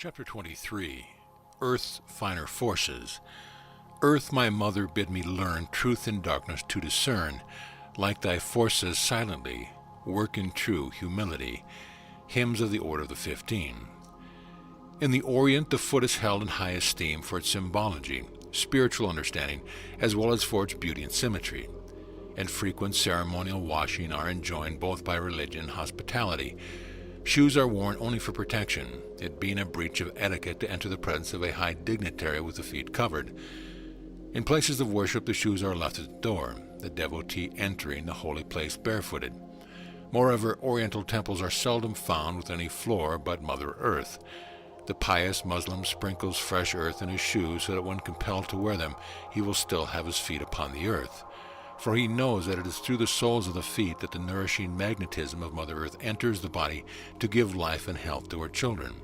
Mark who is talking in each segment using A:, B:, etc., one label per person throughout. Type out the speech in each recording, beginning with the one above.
A: Chapter 23 Earth's Finer Forces. Earth, my mother, bid me learn truth in darkness to discern, like thy forces silently, work in true humility. Hymns of the Order of the 15. In the Orient, the foot is held in high esteem for its symbology, spiritual understanding, as well as for its beauty and symmetry. And frequent ceremonial washing are enjoined both by religion and hospitality. Shoes are worn only for protection, it being a breach of etiquette to enter the presence of a high dignitary with the feet covered. In places of worship, the shoes are left at the door, the devotee entering the holy place barefooted. Moreover, Oriental temples are seldom found with any floor but Mother Earth. The pious Muslim sprinkles fresh earth in his shoes so that when compelled to wear them, he will still have his feet upon the earth. For he knows that it is through the soles of the feet that the nourishing magnetism of Mother Earth enters the body to give life and health to her children.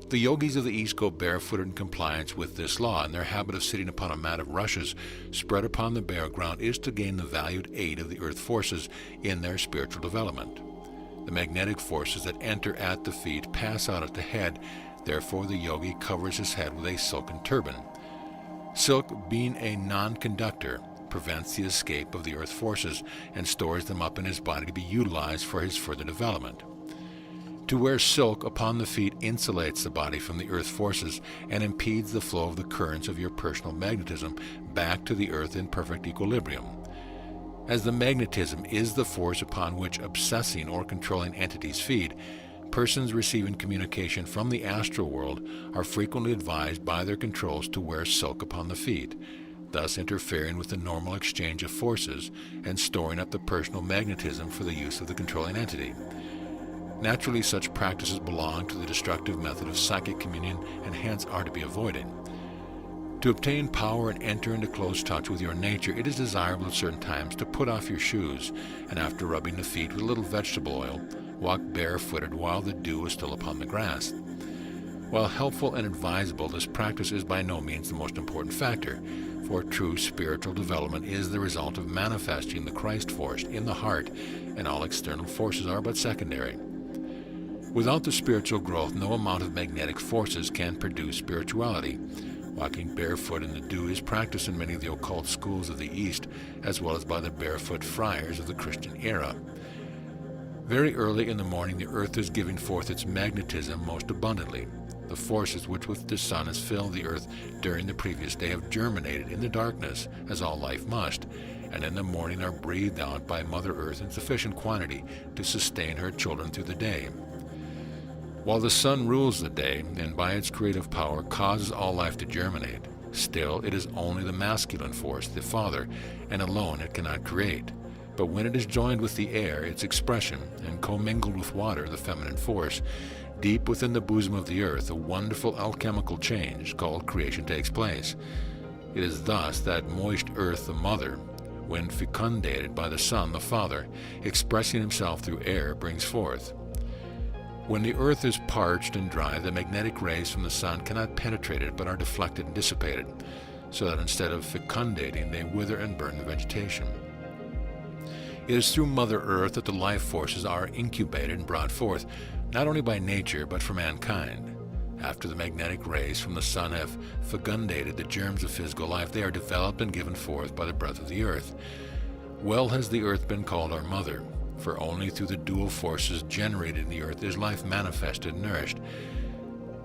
A: The yogis of the East go barefooted in compliance with this law, and their habit of sitting upon a mat of rushes spread upon the bare ground is to gain the valued aid of the earth forces in their spiritual development. The magnetic forces that enter at the feet pass out at the head, therefore the yogi covers his head with a silken turban. Silk, being a non-conductor, prevents the escape of the earth forces and stores them up in his body to be utilized for his further development. To wear silk upon the feet insulates the body from the earth forces and impedes the flow of the currents of your personal magnetism back to the earth in perfect equilibrium. As the magnetism is the force upon which obsessing or controlling entities feed, persons receiving communication from the astral world are frequently advised by their controls to wear silk upon the feet, thus interfering with the normal exchange of forces and storing up the personal magnetism for the use of the controlling entity. Naturally, such practices belong to the destructive method of psychic communion and hence are to be avoided. To obtain power and enter into close touch with your nature, it is desirable at certain times to put off your shoes, and after rubbing the feet with a little vegetable oil, walk barefooted while the dew is still upon the grass. While helpful and advisable, this practice is by no means the most important factor, for true spiritual development is the result of manifesting the Christ force in the heart, and all external forces are but secondary. Without the spiritual growth, no amount of magnetic forces can produce spirituality. Walking barefoot in the dew is practiced in many of the occult schools of the East, as well as by the barefoot friars of the Christian era. Very early in the morning, the earth is giving forth its magnetism most abundantly. The forces which with the sun has filled the earth during the previous day have germinated in the darkness, as all life must, and in the morning are breathed out by Mother Earth in sufficient quantity to sustain her children through the day. While the sun rules the day, and by its creative power causes all life to germinate, still it is only the masculine force, the father, and alone it cannot create. But when it is joined with the air, its expression, and commingled with water, the feminine force, deep within the bosom of the earth, a wonderful alchemical change called creation takes place. It is thus that moist earth, the mother, when fecundated by the sun, the father, expressing himself through air, brings forth. When the earth is parched and dry, the magnetic rays from the sun cannot penetrate it but are deflected and dissipated, so that instead of fecundating, they wither and burn the vegetation. It is through Mother Earth that the life forces are incubated and brought forth, not only by nature but for mankind. After the magnetic rays from the sun have fecundated the germs of physical life, they are developed and given forth by the breath of the earth. Well has the earth been called our mother, for only through the dual forces generated in the earth is life manifested and nourished.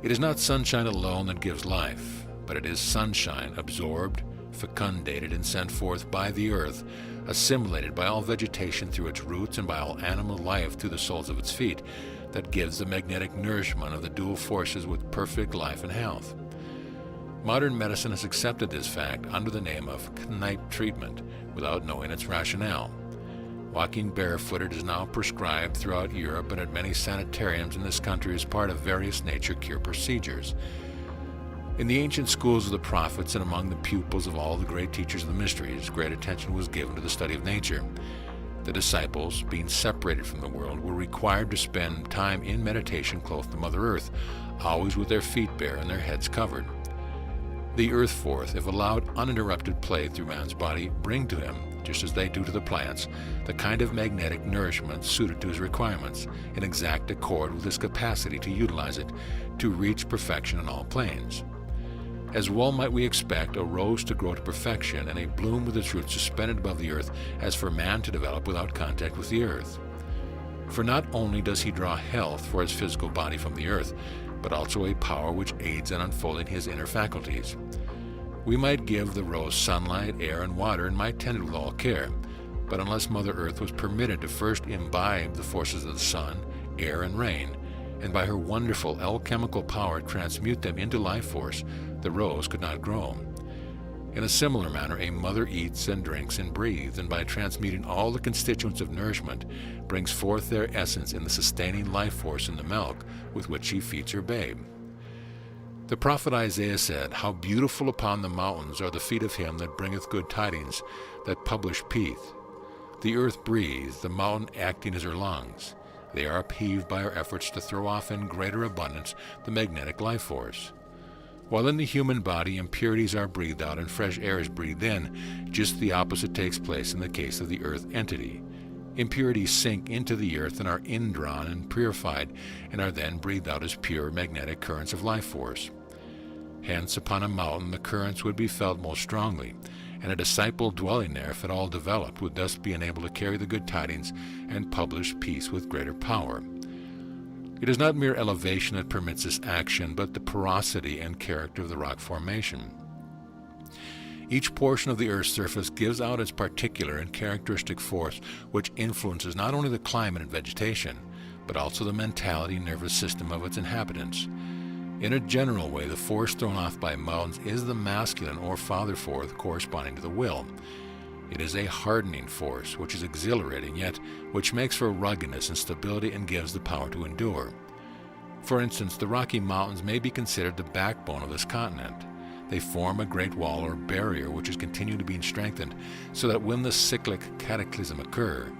A: It is not sunshine alone that gives life, but it is sunshine absorbed, fecundated, and sent forth by the earth, assimilated by all vegetation through its roots and by all animal life through the soles of its feet, that gives the magnetic nourishment of the dual forces with perfect life and health. Modern medicine has accepted this fact under the name of Kneipp treatment, without knowing its rationale. Walking barefooted is now prescribed throughout Europe and at many sanitariums in this country as part of various nature cure procedures. In the ancient schools of the prophets and among the pupils of all the great teachers of the mysteries, great attention was given to the study of nature. The disciples, being separated from the world, were required to spend time in meditation close to Mother Earth, always with their feet bare and their heads covered. The earth force, if allowed uninterrupted play through man's body, bring to him, just as they do to the plants, the kind of magnetic nourishment suited to his requirements, in exact accord with his capacity to utilize it, to reach perfection in all planes. As well might we expect a rose to grow to perfection and a bloom with its roots suspended above the earth as for man to develop without contact with the earth. For not only does he draw health for his physical body from the earth, but also a power which aids in unfolding his inner faculties. We might give the rose sunlight, air, and water, and might tend it with all care, but unless Mother Earth was permitted to first imbibe the forces of the sun, air, and rain, and by her wonderful alchemical power transmute them into life force, the rose could not grow. In a similar manner, a mother eats and drinks and breathes, and by transmuting all the constituents of nourishment, brings forth their essence in the sustaining life force in the milk with which she feeds her babe. The prophet Isaiah said, "How beautiful upon the mountains are the feet of him that bringeth good tidings, that publish peace. The earth breathes, the mountain acting as her lungs. They are upheaved by our efforts to throw off in greater abundance the magnetic life force." While in the human body impurities are breathed out and fresh air is breathed in, just the opposite takes place in the case of the earth entity. Impurities sink into the earth and are indrawn and purified, and are then breathed out as pure magnetic currents of life force. Hence, upon a mountain the currents would be felt most strongly, and a disciple dwelling there, if at all developed, would thus be enabled to carry the good tidings and publish peace with greater power. It is not mere elevation that permits this action, but the porosity and character of the rock formation. Each portion of the Earth's surface gives out its particular and characteristic force, which influences not only the climate and vegetation, but also the mentality and nervous system of its inhabitants. In a general way, the force thrown off by mountains is the masculine or father force corresponding to the will. It is a hardening force, which is exhilarating, yet which makes for ruggedness and stability and gives the power to endure. For instance, the Rocky Mountains may be considered the backbone of this continent. They form a great wall or barrier which is continually being strengthened, so that when the cyclic cataclysm occur,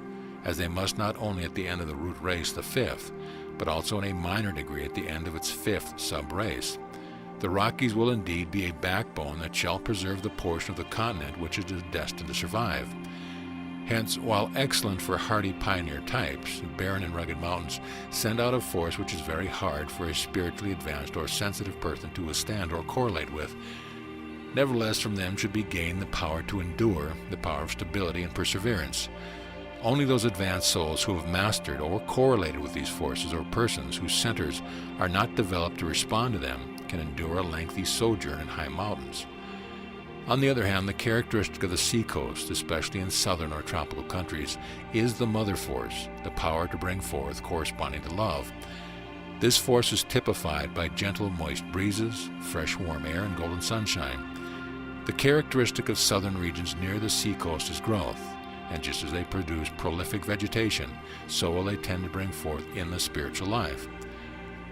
A: as they must not only at the end of the root race, the fifth, but also in a minor degree at the end of its fifth sub-race, the Rockies will indeed be a backbone that shall preserve the portion of the continent which is destined to survive. Hence, while excellent for hardy pioneer types, barren and rugged mountains send out a force which is very hard for a spiritually advanced or sensitive person to withstand or correlate with. Nevertheless, from them should be gained the power to endure, the power of stability and perseverance. Only those advanced souls who have mastered or correlated with these forces, or persons whose centers are not developed to respond to them, can endure a lengthy sojourn in high mountains. On the other hand, the characteristic of the seacoast, especially in southern or tropical countries, is the mother force, the power to bring forth corresponding to love. This force is typified by gentle moist breezes, fresh warm air, and golden sunshine. The characteristic of southern regions near the seacoast is growth, and just as they produce prolific vegetation, so will they tend to bring forth in the spiritual life.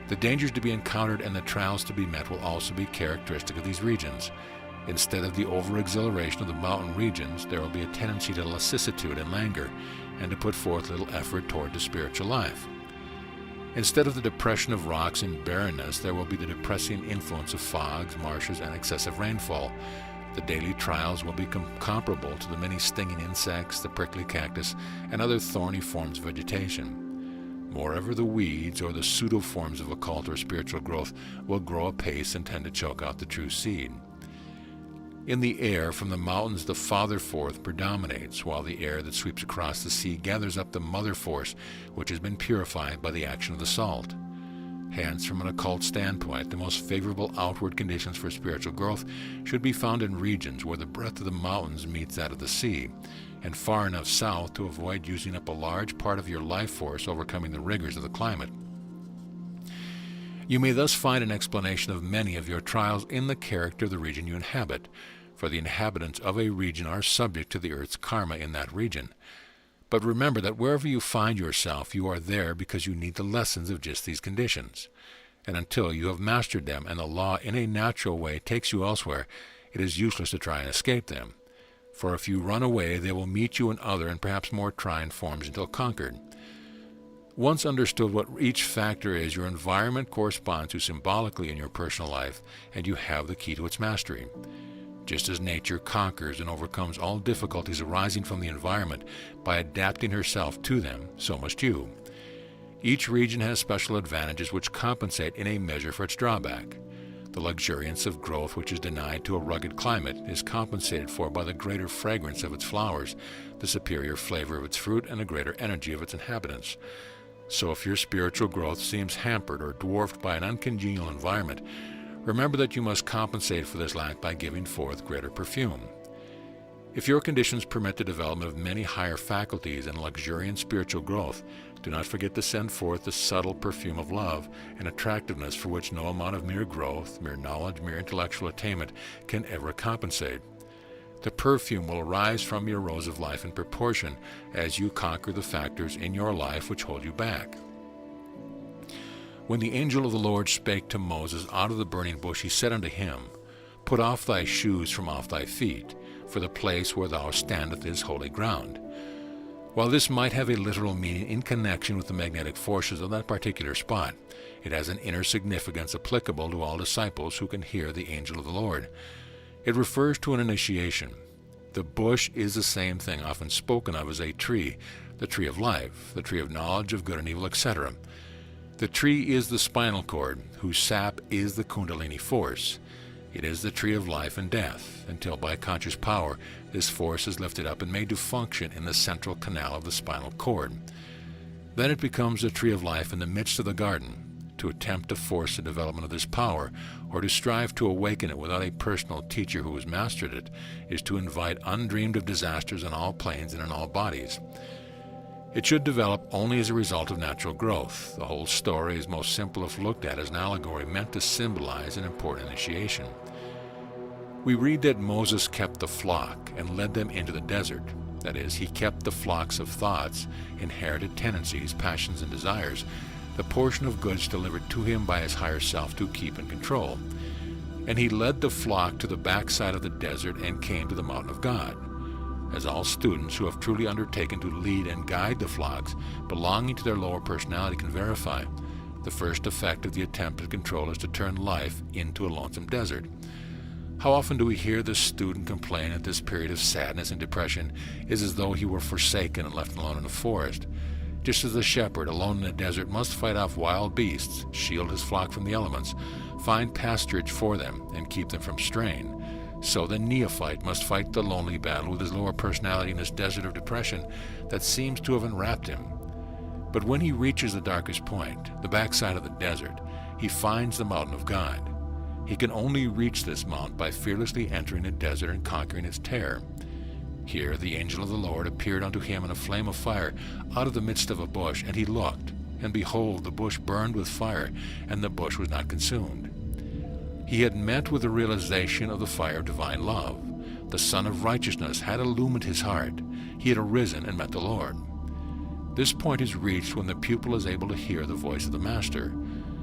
A: The dangers to be encountered and the trials to be met will also be characteristic of these regions. Instead of the over-exhilaration of the mountain regions, there will be a tendency to lassitude and languor, and to put forth little effort toward the spiritual life. Instead of the depression of rocks and barrenness, there will be the depressing influence of fogs, marshes, and excessive rainfall. The daily trials will be comparable to the many stinging insects, the prickly cactus, and other thorny forms of vegetation. Moreover, the weeds, or the pseudo-forms of occult or spiritual growth, will grow apace and tend to choke out the true seed. In the air from the mountains the father force predominates, while the air that sweeps across the sea gathers up the mother force, which has been purified by the action of the salt. Hence, from an occult standpoint, the most favorable outward conditions for spiritual growth should be found in regions where the breadth of the mountains meets that of the sea, and far enough south to avoid using up a large part of your life force overcoming the rigors of the climate. You may thus find an explanation of many of your trials in the character of the region you inhabit, for the inhabitants of a region are subject to the earth's karma in that region. But remember that wherever you find yourself, you are there because you need the lessons of just these conditions. And until you have mastered them and the law in a natural way takes you elsewhere, it is useless to try and escape them. For if you run away, they will meet you in other and perhaps more trying forms until conquered. Once understood what each factor is, your environment corresponds to symbolically in your personal life, and you have the key to its mastery. Just as nature conquers and overcomes all difficulties arising from the environment by adapting herself to them, so must you. Each region has special advantages which compensate in a measure for its drawback. The luxuriance of growth which is denied to a rugged climate is compensated for by the greater fragrance of its flowers, the superior flavor of its fruit, and the greater energy of its inhabitants. So if your spiritual growth seems hampered or dwarfed by an uncongenial environment, remember that you must compensate for this lack by giving forth greater perfume. If your conditions permit the development of many higher faculties and luxuriant spiritual growth, do not forget to send forth the subtle perfume of love and attractiveness for which no amount of mere growth, mere knowledge, mere intellectual attainment can ever compensate. The perfume will arise from your rose of life in proportion as you conquer the factors in your life which hold you back. When the angel of the Lord spake to Moses out of the burning bush, he said unto him, Put off thy shoes from off thy feet, for the place where thou standest is holy ground. While this might have a literal meaning in connection with the magnetic forces of that particular spot, it has an inner significance applicable to all disciples who can hear the angel of the Lord. It refers to an initiation. The bush is the same thing often spoken of as a tree, the tree of life, the tree of knowledge of good and evil, etc. The tree is the spinal cord, whose sap is the Kundalini force. It is the tree of life and death, until by conscious power this force is lifted up and made to function in the central canal of the spinal cord. Then it becomes the tree of life in the midst of the garden. To attempt to force the development of this power, or to strive to awaken it without a personal teacher who has mastered it, is to invite undreamed of disasters on all planes and in all bodies. It should develop only as a result of natural growth. The whole story is most simple if looked at as an allegory meant to symbolize an important initiation. We read that Moses kept the flock and led them into the desert. That is, he kept the flocks of thoughts, inherited tendencies, passions, and desires, the portion of goods delivered to him by his higher self to keep and control. And he led the flock to the backside of the desert and came to the mountain of God. As all students who have truly undertaken to lead and guide the flocks belonging to their lower personality can verify, the first effect of the attempt at control is to turn life into a lonesome desert. How often do we hear the student complain that this period of sadness and depression is as though he were forsaken and left alone in a forest? Just as the shepherd, alone in the desert, must fight off wild beasts, shield his flock from the elements, find pasturage for them, and keep them from straying, so the neophyte must fight the lonely battle with his lower personality in this desert of depression that seems to have enwrapped him. But when he reaches the darkest point, the backside of the desert, he finds the mountain of God. He can only reach this mount by fearlessly entering the desert and conquering its terror. Here the angel of the Lord appeared unto him in a flame of fire out of the midst of a bush, and he looked, and behold, the bush burned with fire, and the bush was not consumed. He had met with the realization of the fire of divine love. The Sun of Righteousness had illumined his heart. He had arisen and met the Lord. This point is reached when the pupil is able to hear the voice of the Master.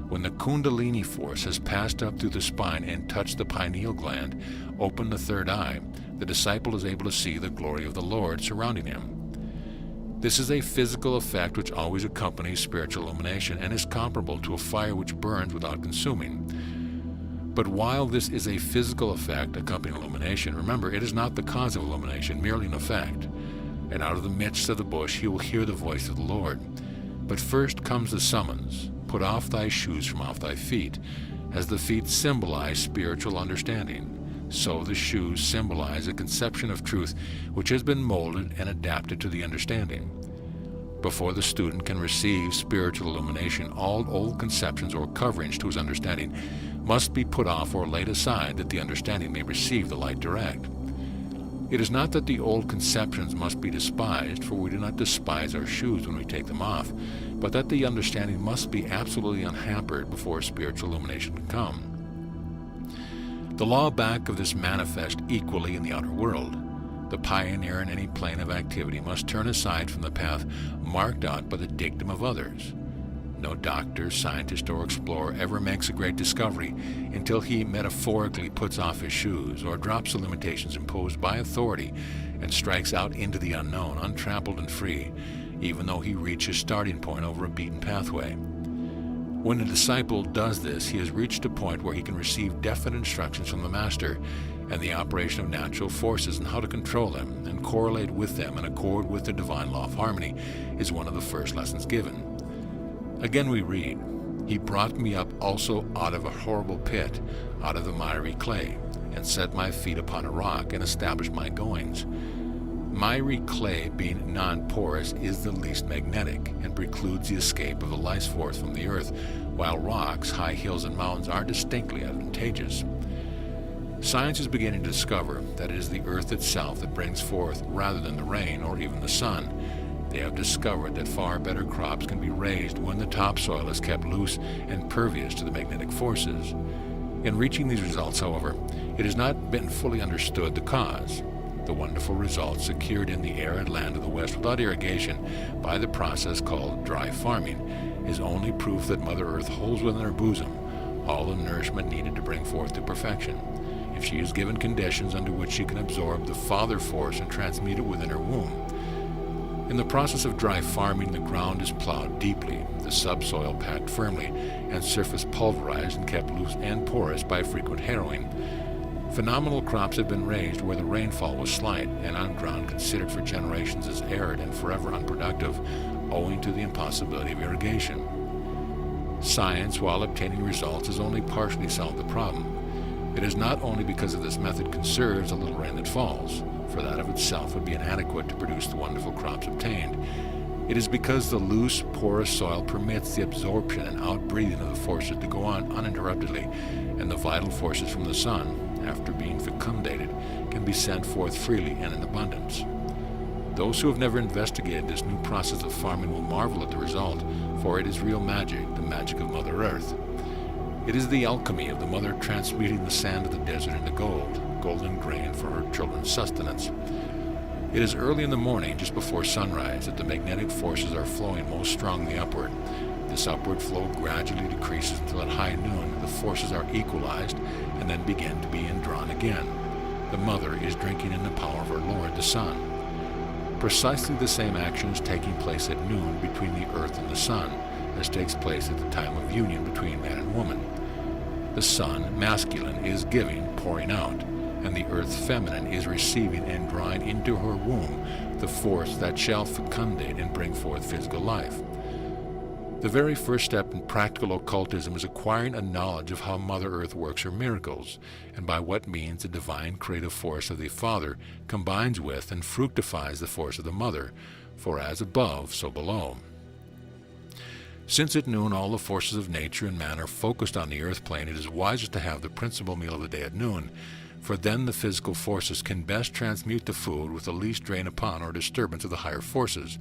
A: When the Kundalini force has passed up through the spine and touched the pineal gland, opened the third eye, the disciple is able to see the glory of the Lord surrounding him. This is a physical effect which always accompanies spiritual illumination and is comparable to a fire which burns without consuming. But while this is a physical effect accompanying illumination, remember, it is not the cause of illumination, merely an effect. And out of the midst of the bush he will hear the voice of the Lord. But first comes the summons, put off thy shoes from off thy feet, as the feet symbolize spiritual understanding. So the shoes symbolize a conception of truth which has been molded and adapted to the understanding. Before the student can receive spiritual illumination, all old conceptions or coverings to his understanding must be put off or laid aside that the understanding may receive the light direct. It is not that the old conceptions must be despised, for we do not despise our shoes when we take them off, but that the understanding must be absolutely unhampered before spiritual illumination can come. The law back of this manifests equally in the outer world. The pioneer in any plane of activity must turn aside from the path marked out by the dictum of others. No doctor, scientist, or explorer ever makes a great discovery until he metaphorically puts off his shoes or drops the limitations imposed by authority and strikes out into the unknown, untrampled and free, even though he reached his starting point over a beaten pathway. When a disciple does this, he has reached a point where he can receive definite instructions from the Master and the operation of natural forces and how to control them and correlate with them in accord with the divine law of harmony is one of the first lessons given. Again we read, "He brought me up also out of a horrible pit, out of the miry clay, and set my feet upon a rock, and established my goings." Miry clay, being non-porous, is the least magnetic, and precludes the escape of the life force from the earth, while rocks, high hills, and mountains are distinctly advantageous. Science is beginning to discover that it is the earth itself that brings forth rather than the rain or even the sun. They have discovered that far better crops can be raised when the topsoil is kept loose and pervious to the magnetic forces. In reaching these results, however, it has not been fully understood the cause. The wonderful results secured in the arid land of the West without irrigation by the process called dry farming is only proof that Mother Earth holds within her bosom all the nourishment needed to bring forth to perfection, if she is given conditions under which she can absorb the father force and transmute it within her womb. In the process of dry farming, the ground is plowed deeply, the subsoil packed firmly, and surface pulverized and kept loose and porous by frequent harrowing. Phenomenal crops have been raised where the rainfall was slight and on ground considered for generations as arid and forever unproductive, owing to the impossibility of irrigation. Science, while obtaining results, has only partially solved the problem. It is not only because of this method conserves the little rain that falls, for that of itself would be inadequate to produce the wonderful crops obtained. It is because the loose, porous soil permits the absorption and outbreathing of the forces to go on uninterruptedly, and the vital forces from the sun, after being fecundated, can be sent forth freely and in abundance. Those who have never investigated this new process of farming will marvel at the result, for it is real magic, the magic of Mother Earth. It is the alchemy of the mother transmuting the sand of the desert into gold, golden grain for her children's sustenance. It is early in the morning, just before sunrise, that the magnetic forces are flowing most strongly upward. This upward flow gradually decreases until at high noon the forces are equalized and then begin to be indrawn again. The mother is drinking in the power of her Lord, the sun. Precisely the same action is taking place at noon between the earth and the sun as takes place at the time of union between man and woman. The sun, masculine, is giving, pouring out, and the earth, feminine, is receiving and drawing into her womb the force that shall fecundate and bring forth physical life. The very first step in practical occultism is acquiring a knowledge of how Mother Earth works her miracles, and by what means the divine creative force of the Father combines with and fructifies the force of the Mother, for as above, so below. Since at noon all the forces of nature and man are focused on the earth plane, it is wisest to have the principal meal of the day at noon, for then the physical forces can best transmute the food with the least drain upon or disturbance of the higher forces.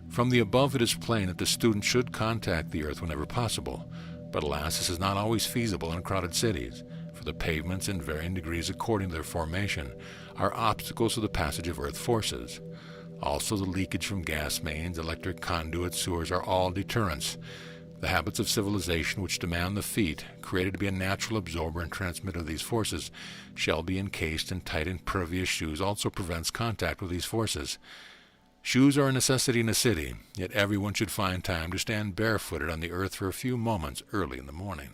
A: From the above it is plain that the student should contact the earth whenever possible, but alas, this is not always feasible in crowded cities, for the pavements, in varying degrees according to their formation, are obstacles to the passage of earth forces. Also, the leakage from gas mains, electric conduits, sewers are all deterrents. The habits of civilization which demand the feet, created to be a natural absorber and transmitter of these forces, shall be encased in tight and pervious shoes, also prevents contact with these forces. Shoes are a necessity in a city, yet everyone should find time to stand barefooted on the earth for a few moments early in the morning.